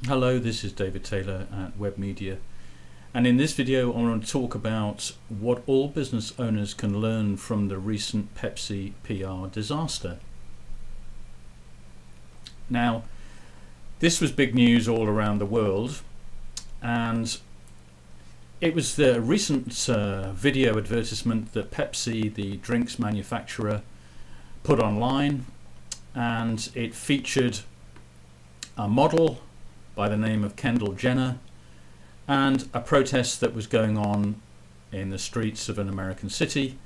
Hello, this is David Taylor at Web Media, and in this video I want to talk about what all business owners can learn from the recent Pepsi PR disaster. Now, this was big news all around the world, and it was the recent video advertisement that Pepsi, the drinks manufacturer, put online, and it featured a model by the name of Kendall Jenner and a protest that was going on in the streets of an American city,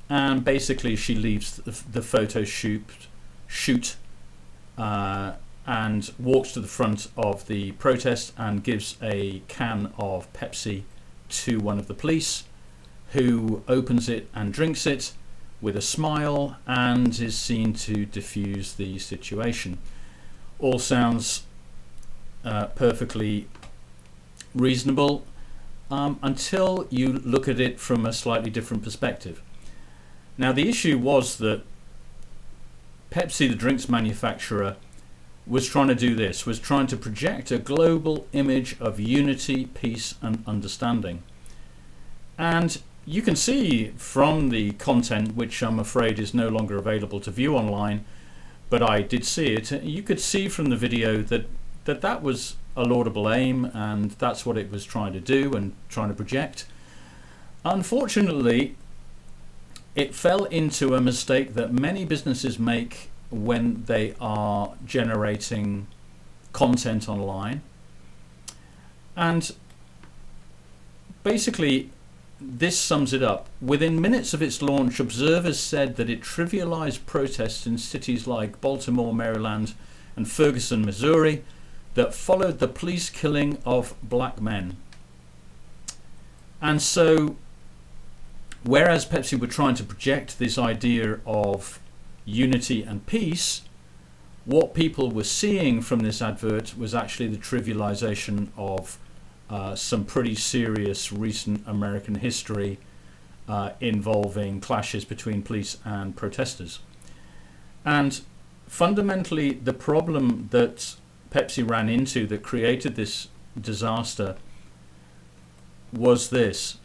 and basically she leaves the photo shoot and walks to the front of the protest and gives a can of Pepsi to one of the police, who opens it and drinks it with a smile and is seen to diffuse the situation. All sounds perfectly reasonable until you look at it from a slightly different perspective. Now, the issue was that Pepsi, the drinks manufacturer, was trying to do this, was trying to project a global image of unity, peace and understanding. And you can see from the content, which I'm afraid is no longer available to view online, but I did see it, you could see from the video that was a laudable aim, and that's what it was trying to do and trying to project. Unfortunately, it fell into a mistake that many businesses make when they are generating content online. And basically, this sums it up. Within minutes of its launch, observers said that it trivialized protests in cities like Baltimore, Maryland, and Ferguson, Missouri, that followed the police killing of black men. And so, whereas Pepsi were trying to project this idea of unity and peace, what people were seeing from this advert was actually the trivialization of some pretty serious recent American history involving clashes between police and protesters. And fundamentally, the problem that Pepsi ran into that created this disaster was this.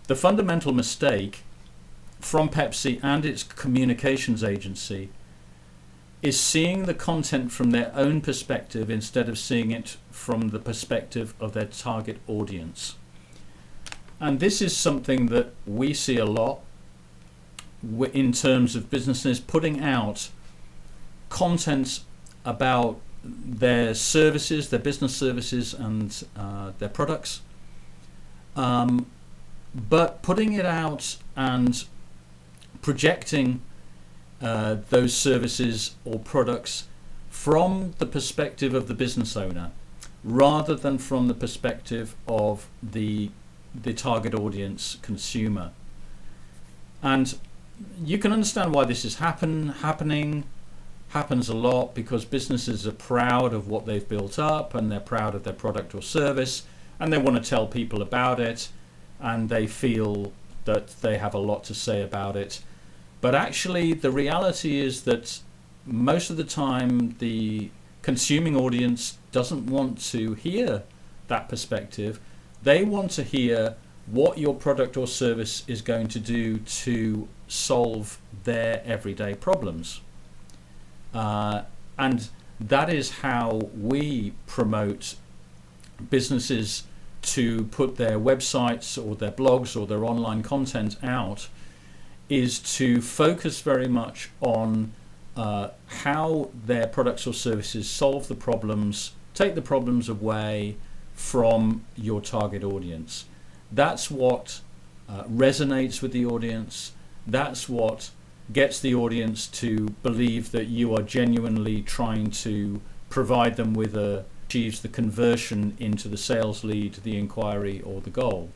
The fundamental mistake from Pepsi and its communications agency is seeing the content from their own perspective instead of seeing it from the perspective of their target audience. And this is something that we see a lot in terms of businesses putting out content about their services, their business services and their products, but putting it out and projecting those services or products from the perspective of the business owner rather than from the perspective of the target audience consumer. And you can understand why this is happens a lot, because businesses are proud of what they've built up and they're proud of their product or service and they want to tell people about it and they feel that they have a lot to say about it. But actually the reality is that most of the time the consuming audience doesn't want to hear that perspective. They want to hear what your product or service is going to do to solve their everyday problems. And that is how we promote businesses to put their websites or their blogs or their online content out, is to focus very much on how their products or services solve the problems, take the problems away from your target audience. That's what resonates with the audience. That's what gets the audience to believe that you are genuinely trying to provide them with achieves the conversion into the sales lead, the inquiry or the goal.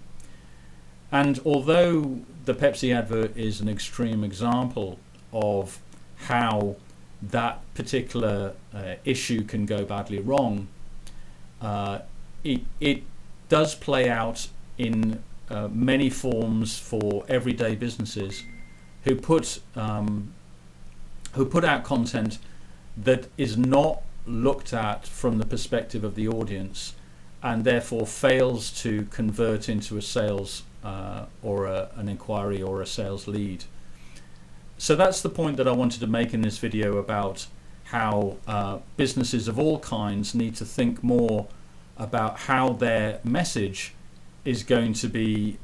And although the Pepsi advert is an extreme example of how that particular issue can go badly wrong, it does play out in many forms for everyday businesses who put out content that is not looked at from the perspective of the audience, and therefore fails to convert into a sales or an inquiry or a sales lead. So that's the point that I wanted to make in this video about how businesses of all kinds need to think more about how their message is going to be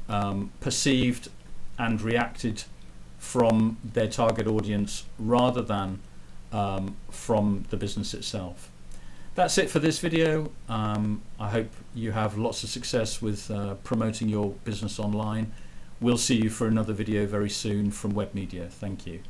perceived and reacted from their target audience rather than from the business itself. That's it for this video. I hope you have lots of success with promoting your business online. We'll see you for another video very soon from Web Media. Thank you.